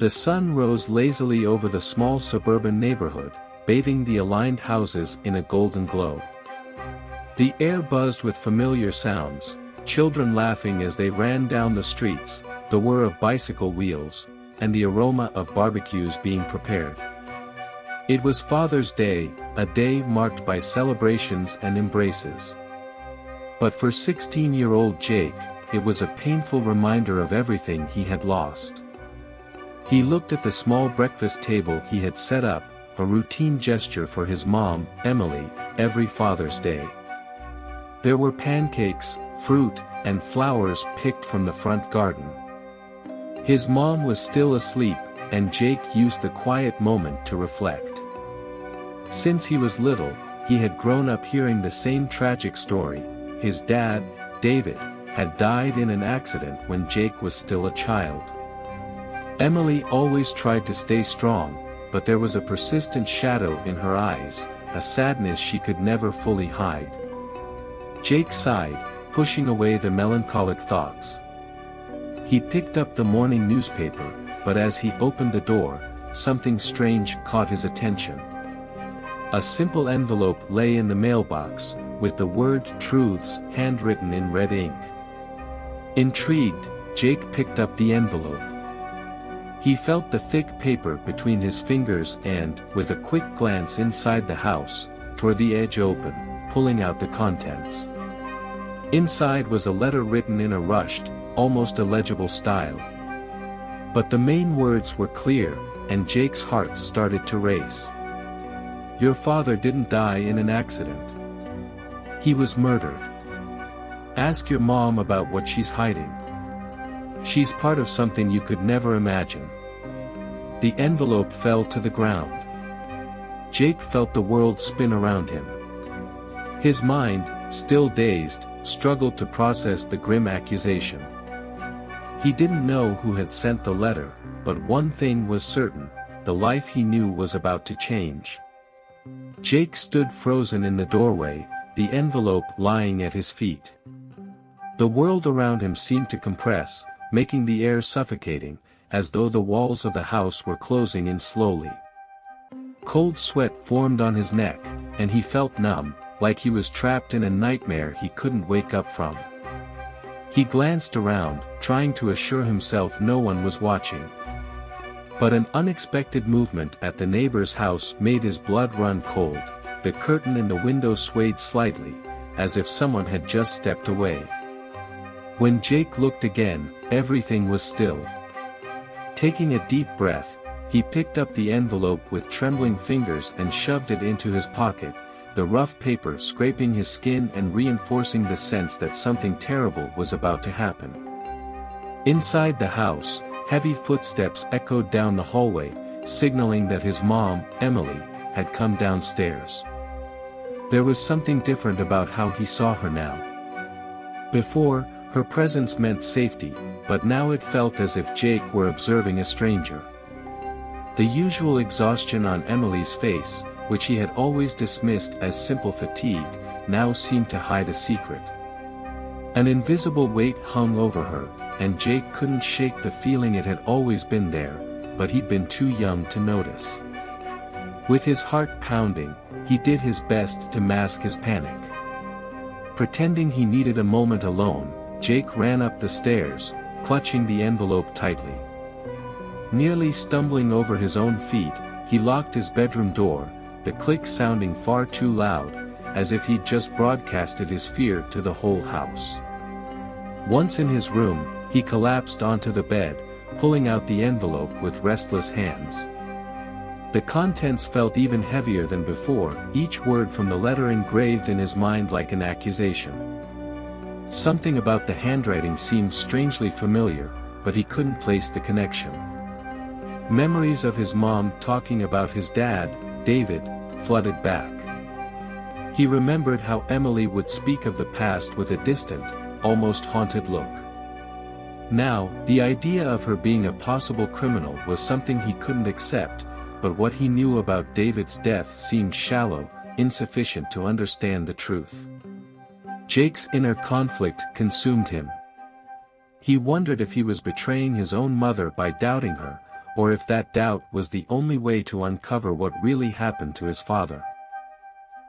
The sun rose lazily over the small suburban neighborhood, bathing the aligned houses in a golden glow. The air buzzed with familiar sounds, children laughing as they ran down the streets, the whir of bicycle wheels, and the aroma of barbecues being prepared. It was Father's Day, a day marked by celebrations and embraces. But for 16-year-old Jake, it was a painful reminder of everything he had lost. He looked at the small breakfast table he had set up, a routine gesture for his mom, Emily, every Father's Day. There were pancakes, fruit, and flowers picked from the front garden. His mom was still asleep, and Jake used the quiet moment to reflect. Since he was little, he had grown up hearing the same tragic story. His dad, David, had died in an accident when Jake was still a child. Emily always tried to stay strong, but there was a persistent shadow in her eyes, a sadness she could never fully hide. Jake sighed, pushing away the melancholic thoughts. He picked up the morning newspaper, but as he opened the door, something strange caught his attention. A simple envelope lay in the mailbox, with the word "Truths" handwritten in red ink. Intrigued, Jake picked up the envelope. He felt the thick paper between his fingers and, with a quick glance inside the house, tore the edge open, pulling out the contents. Inside was a letter written in a rushed, almost illegible style. But the main words were clear, and Jake's heart started to race. "Your father didn't die in an accident. He was murdered. Ask your mom about what she's hiding. She's part of something you could never imagine." The envelope fell to the ground. Jake felt the world spin around him. His mind, still dazed, struggled to process the grim accusation. He didn't know who had sent the letter, but one thing was certain: the life he knew was about to change. Jake stood frozen in the doorway, the envelope lying at his feet. The world around him seemed to compress, making the air suffocating, as though the walls of the house were closing in slowly. Cold sweat formed on his neck, and he felt numb, like he was trapped in a nightmare he couldn't wake up from. He glanced around, trying to assure himself no one was watching. But an unexpected movement at the neighbor's house made his blood run cold. The curtain in the window swayed slightly, as if someone had just stepped away. When Jake looked again, everything was still. Taking a deep breath, he picked up the envelope with trembling fingers and shoved it into his pocket, the rough paper scraping his skin and reinforcing the sense that something terrible was about to happen. Inside the house, heavy footsteps echoed down the hallway, signaling that his mom, Emily, had come downstairs. There was something different about how he saw her now. Before, her presence meant safety, but now it felt as if Jake were observing a stranger. The usual exhaustion on Emily's face, which he had always dismissed as simple fatigue, now seemed to hide a secret. An invisible weight hung over her, and Jake couldn't shake the feeling it had always been there, but he'd been too young to notice. With his heart pounding, he did his best to mask his panic. Pretending he needed a moment alone, Jake ran up the stairs, clutching the envelope tightly. Nearly stumbling over his own feet, he locked his bedroom door, the click sounding far too loud, as if he'd just broadcasted his fear to the whole house. Once in his room, he collapsed onto the bed, pulling out the envelope with restless hands. The contents felt even heavier than before, each word from the letter engraved in his mind like an accusation. Something about the handwriting seemed strangely familiar, but he couldn't place the connection. Memories of his mom talking about his dad, David, flooded back. He remembered how Emily would speak of the past with a distant, almost haunted look. Now, the idea of her being a possible criminal was something he couldn't accept, but what he knew about David's death seemed shallow, insufficient to understand the truth. Jake's inner conflict consumed him. He wondered if he was betraying his own mother by doubting her, or if that doubt was the only way to uncover what really happened to his father.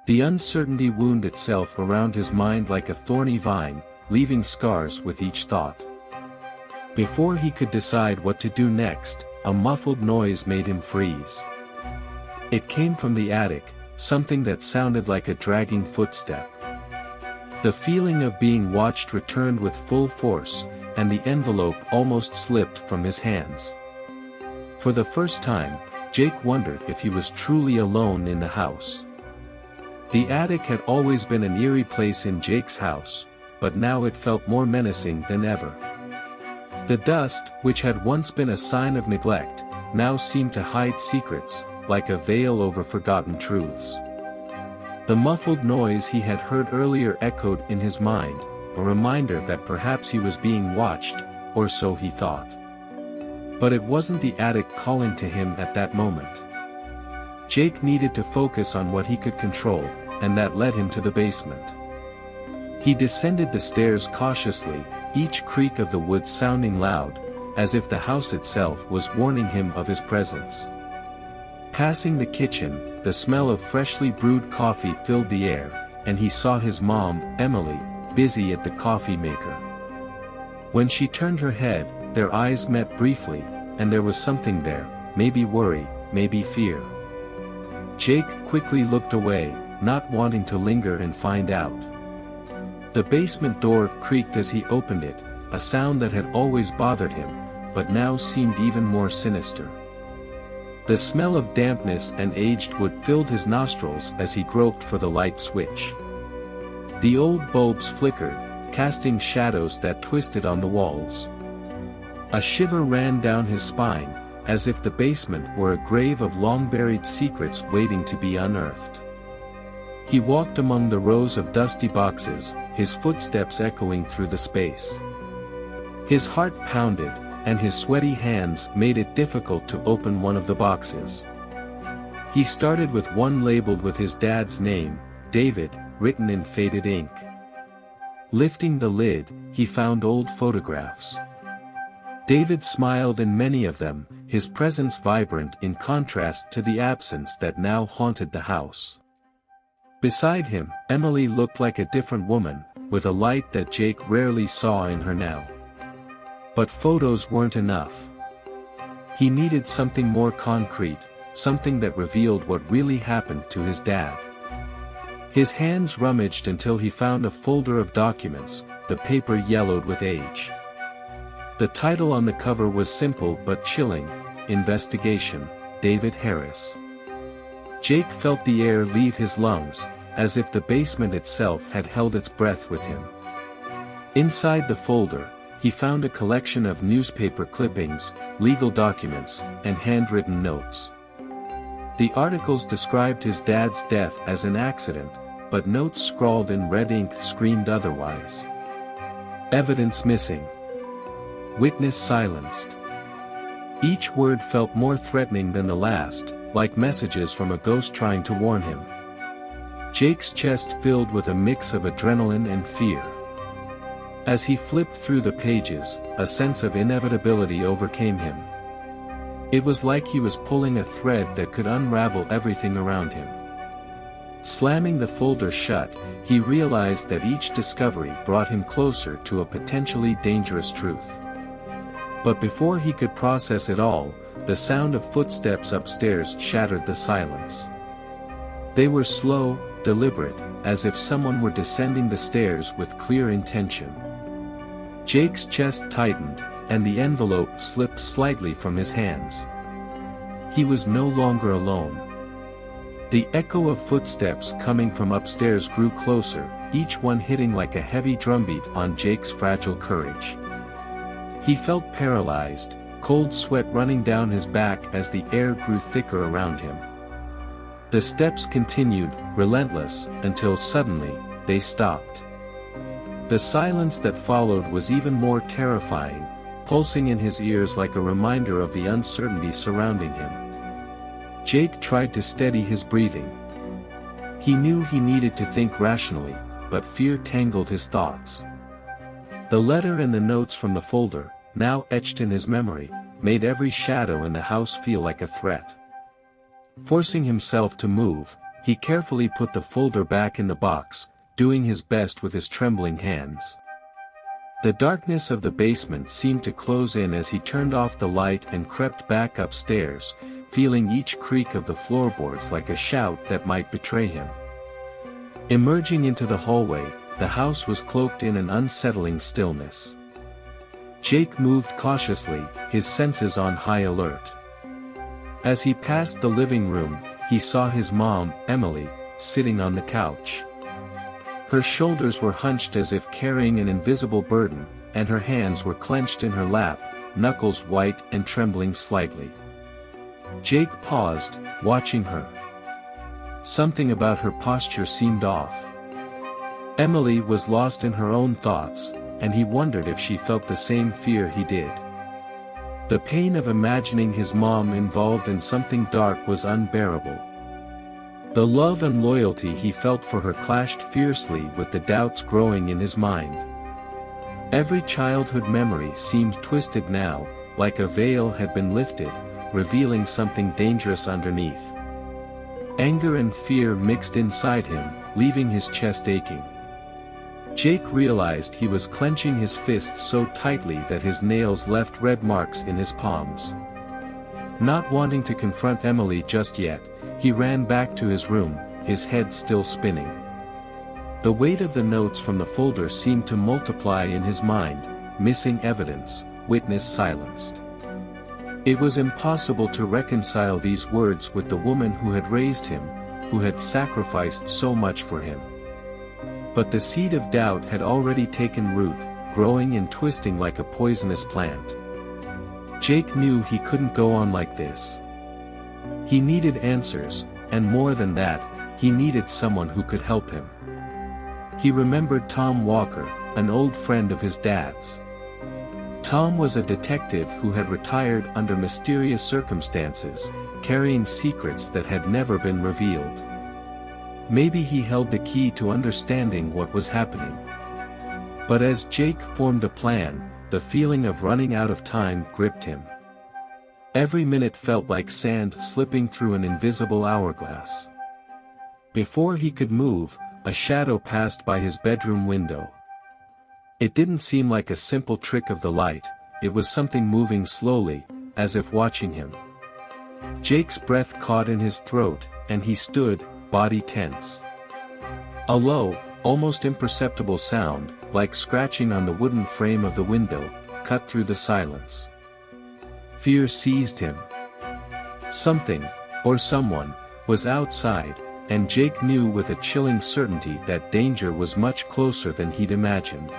The uncertainty wound itself around his mind like a thorny vine, leaving scars with each thought. Before he could decide what to do next, a muffled noise made him freeze. It came from the attic, something that sounded like a dragging footstep. The feeling of being watched returned with full force, and the envelope almost slipped from his hands. For the first time, Jake wondered if he was truly alone in the house. The attic had always been an eerie place in Jake's house, but now it felt more menacing than ever. The dust, which had once been a sign of neglect, now seemed to hide secrets, like a veil over forgotten truths. The muffled noise he had heard earlier echoed in his mind, a reminder that perhaps he was being watched, or so he thought. But it wasn't the attic calling to him at that moment. Jake needed to focus on what he could control, and that led him to the basement. He descended the stairs cautiously, each creak of the wood sounding loud, as if the house itself was warning him of his presence. Passing the kitchen, the smell of freshly brewed coffee filled the air, and he saw his mom, Emily, busy at the coffee maker. When she turned her head, their eyes met briefly, and there was something there, maybe worry, maybe fear. Jake quickly looked away, not wanting to linger and find out. The basement door creaked as he opened it, a sound that had always bothered him, but now seemed even more sinister. The smell of dampness and aged wood filled his nostrils as he groped for the light switch. The old bulbs flickered, casting shadows that twisted on the walls. A shiver ran down his spine, as if the basement were a grave of long-buried secrets waiting to be unearthed. He walked among the rows of dusty boxes, his footsteps echoing through the space. His heart pounded, and his sweaty hands made it difficult to open one of the boxes. He started with one labeled with his dad's name, David, written in faded ink. Lifting the lid, he found old photographs. David smiled in many of them, his presence vibrant in contrast to the absence that now haunted the house. Beside him, Emily looked like a different woman, with a light that Jake rarely saw in her now. But photos weren't enough. He needed something more concrete, something that revealed what really happened to his dad. His hands rummaged until he found a folder of documents, the paper yellowed with age. The title on the cover was simple but chilling, Investigation, David Harris. Jake felt the air leave his lungs, as if the basement itself had held its breath with him. Inside the folder, he found a collection of newspaper clippings, legal documents, and handwritten notes. The articles described his dad's death as an accident, but notes scrawled in red ink screamed otherwise. Evidence missing. Witness silenced. Each word felt more threatening than the last, like messages from a ghost trying to warn him. Jake's chest filled with a mix of adrenaline and fear. As he flipped through the pages, a sense of inevitability overcame him. It was like he was pulling a thread that could unravel everything around him. Slamming the folder shut, he realized that each discovery brought him closer to a potentially dangerous truth. But before he could process it all, the sound of footsteps upstairs shattered the silence. They were slow, deliberate, as if someone were descending the stairs with clear intention. Jake's chest tightened, and the envelope slipped slightly from his hands. He was no longer alone. The echo of footsteps coming from upstairs grew closer, each one hitting like a heavy drumbeat on Jake's fragile courage. He felt paralyzed, cold sweat running down his back as the air grew thicker around him. The steps continued, relentless, until suddenly, they stopped. The silence that followed was even more terrifying, pulsing in his ears like a reminder of the uncertainty surrounding him. Jake tried to steady his breathing. He knew he needed to think rationally, but fear tangled his thoughts. The letter and the notes from the folder, now etched in his memory, made every shadow in the house feel like a threat. Forcing himself to move, he carefully put the folder back in the box, doing his best with his trembling hands. The darkness of the basement seemed to close in as he turned off the light and crept back upstairs, feeling each creak of the floorboards like a shout that might betray him. Emerging into the hallway, the house was cloaked in an unsettling stillness. Jake moved cautiously, his senses on high alert. As he passed the living room, he saw his mom, Emily, sitting on the couch. Her shoulders were hunched as if carrying an invisible burden, and her hands were clenched in her lap, knuckles white and trembling slightly. Jake paused, watching her. Something about her posture seemed off. Emily was lost in her own thoughts, and he wondered if she felt the same fear he did. The pain of imagining his mom involved in something dark was unbearable. The love and loyalty he felt for her clashed fiercely with the doubts growing in his mind. Every childhood memory seemed twisted now, like a veil had been lifted, revealing something dangerous underneath. Anger and fear mixed inside him, leaving his chest aching. Jake realized he was clenching his fists so tightly that his nails left red marks in his palms. Not wanting to confront Emily just yet, he ran back to his room, his head still spinning. The weight of the notes from the folder seemed to multiply in his mind, missing evidence, witness silenced. It was impossible to reconcile these words with the woman who had raised him, who had sacrificed so much for him. But the seed of doubt had already taken root, growing and twisting like a poisonous plant. Jake knew he couldn't go on like this. He needed answers, and more than that, he needed someone who could help him. He remembered Tom Walker, an old friend of his dad's. Tom was a detective who had retired under mysterious circumstances, carrying secrets that had never been revealed. Maybe he held the key to understanding what was happening. But as Jake formed a plan, the feeling of running out of time gripped him. Every minute felt like sand slipping through an invisible hourglass. Before he could move, a shadow passed by his bedroom window. It didn't seem like a simple trick of the light, it was something moving slowly, as if watching him. Jake's breath caught in his throat, and he stood, body tense. A low, almost imperceptible sound, like scratching on the wooden frame of the window, cut through the silence. Fear seized him. Something, or someone, was outside, and Jake knew with a chilling certainty that danger was much closer than he'd imagined.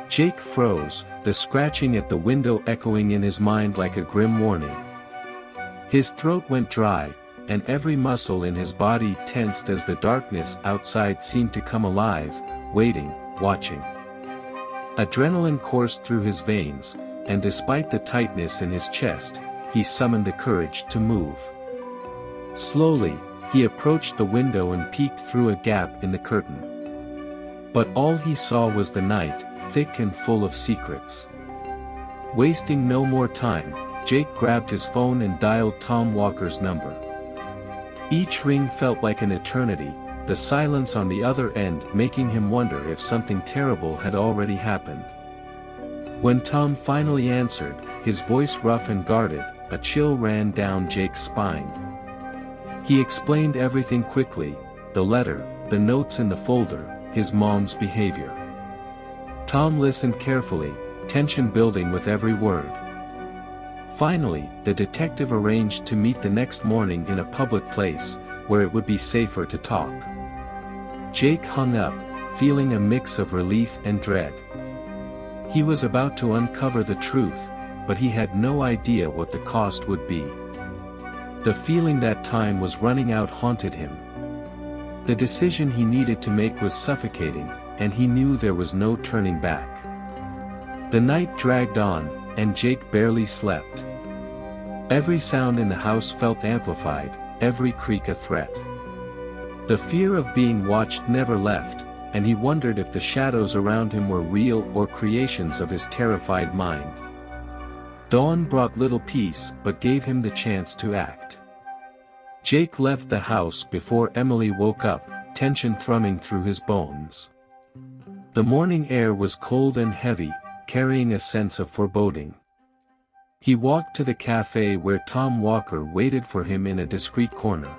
Jake froze, the scratching at the window echoing in his mind like a grim warning. His throat went dry, and every muscle in his body tensed as the darkness outside seemed to come alive, waiting, watching. Adrenaline coursed through his veins, and despite the tightness in his chest, he summoned the courage to move. Slowly, he approached the window and peeked through a gap in the curtain. But all he saw was the night, thick and full of secrets. Wasting no more time, Jake grabbed his phone and dialed Tom Walker's number. Each ring felt like an eternity, the silence on the other end making him wonder if something terrible had already happened. When Tom finally answered, his voice rough and guarded, a chill ran down Jake's spine. He explained everything quickly, the letter, the notes in the folder, his mom's behavior. Tom listened carefully, tension building with every word. Finally, the detective arranged to meet the next morning in a public place, where it would be safer to talk. Jake hung up, feeling a mix of relief and dread. He was about to uncover the truth, but he had no idea what the cost would be. The feeling that time was running out haunted him. The decision he needed to make was suffocating, and he knew there was no turning back. The night dragged on, and Jake barely slept. Every sound in the house felt amplified, every creak a threat. The fear of being watched never left, and he wondered if the shadows around him were real or creations of his terrified mind. Dawn brought little peace but gave him the chance to act. Jake left the house before Emily woke up, tension thrumming through his bones. The morning air was cold and heavy, carrying a sense of foreboding. He walked to the cafe where Tom Walker waited for him in a discreet corner.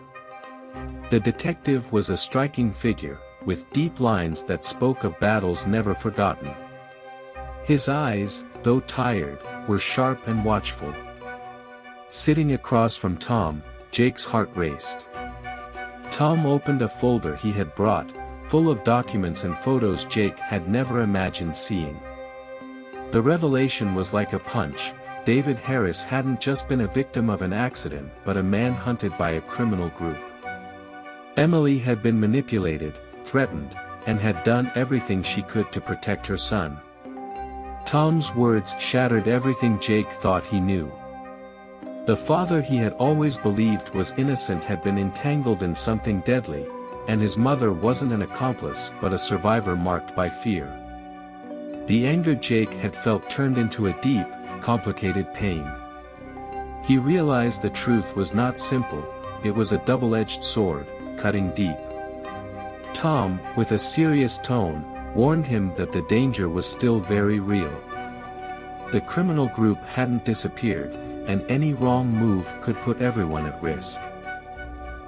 The detective was a striking figure, with deep lines that spoke of battles never forgotten. His eyes, though tired, were sharp and watchful. Sitting across from Tom, Jake's heart raced. Tom opened a folder he had brought, full of documents and photos Jake had never imagined seeing. The revelation was like a punch. David Harris hadn't just been a victim of an accident but a man hunted by a criminal group. Emily had been manipulated, threatened, and had done everything she could to protect her son. Tom's words shattered everything Jake thought he knew. The father he had always believed was innocent had been entangled in something deadly, and his mother wasn't an accomplice but a survivor marked by fear. The anger Jake had felt turned into a deep, complicated pain. He realized the truth was not simple, it was a double-edged sword, cutting deep. Tom, with a serious tone, warned him that the danger was still very real. The criminal group hadn't disappeared, and any wrong move could put everyone at risk.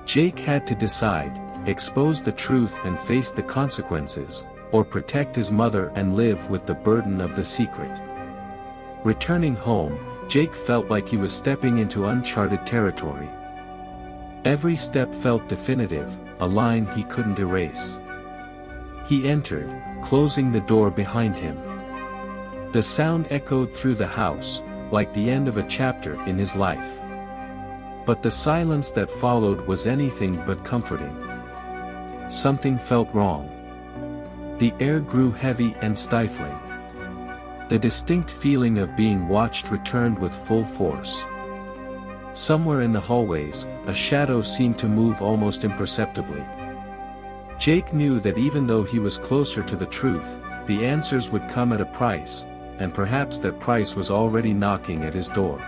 Jake had to decide, expose the truth and face the consequences, or protect his mother and live with the burden of the secret. Returning home, Jake felt like he was stepping into uncharted territory. Every step felt definitive, a line he couldn't erase. He entered, closing the door behind him. The sound echoed through the house, like the end of a chapter in his life. But the silence that followed was anything but comforting. Something felt wrong. The air grew heavy and stifling. The distinct feeling of being watched returned with full force. Somewhere in the hallways, a shadow seemed to move almost imperceptibly. Jake knew that even though he was closer to the truth, the answers would come at a price, and perhaps that price was already knocking at his door.